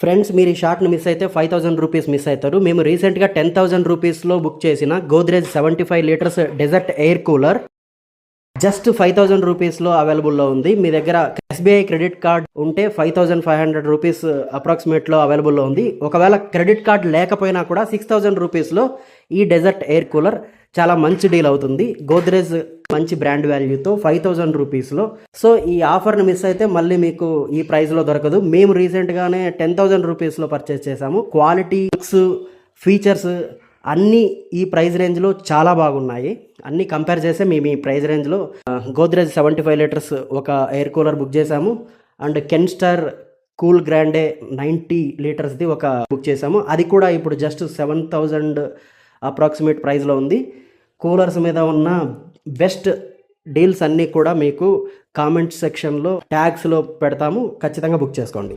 Friends, మీరు ఈ షార్ట్ని miss అయితే 5000 రూపీస్ మిస్ అవుతారు. మేము రీసెంట్గా 10,000 రూపీస్లో బుక్ చేసిన Godrej 75 litres desert air cooler just 5000 రూపీస్లో అవైలబుల్లో ఉంది. మీ దగ్గర ఎస్బీఐ క్రెడిట్ కార్డ్ ఉంటే 5500 రూపీస్ అప్రాక్సిమేట్లో అవైలబుల్లో ఉంది. ఒకవేళ క్రెడిట్ కార్డ్ లేకపోయినా కూడా 6000 రూపీస్లో ఈ డెజర్ట్ ఎయిర్ కూలర్ చాలా మంచి డీల్ అవుతుంది. గోద్రేజ్ మంచి బ్రాండ్ వాల్యూతో 5000 రూపీస్లో. సో ఈ ఆఫర్ని మిస్ అయితే మళ్ళీ మీకు ఈ ప్రైస్లో దొరకదు. మేము రీసెంట్గానే 10,000 రూపీస్లో పర్చేస్ చేసాము. క్వాలిటీ, ఫీచర్స్ అన్నీ ఈ ప్రైస్ రేంజ్లో చాలా బాగున్నాయి. అన్నీ కంపేర్ చేస్తే మేము ఈ ప్రైస్ రేంజ్లో గోద్రేజ్ 75 లీటర్స్ ఒక ఎయిర్ కూలర్ బుక్ చేసాము. అండ్ కెన్స్టర్ కూల్ గ్రాండే 90 లీటర్స్ది ఒక బుక్ చేసాము. అది కూడా ఇప్పుడు జస్ట్ 7000 అప్రాక్సిమేట్ ప్రైస్లో ఉంది. కూలర్స్ మీద ఉన్న బెస్ట్ డీల్స్ అన్నీ కూడా మీకు కామెంట్ సెక్షన్లో ట్యాగ్స్లో పెడతాము. ఖచ్చితంగా బుక్ చేసుకోండి.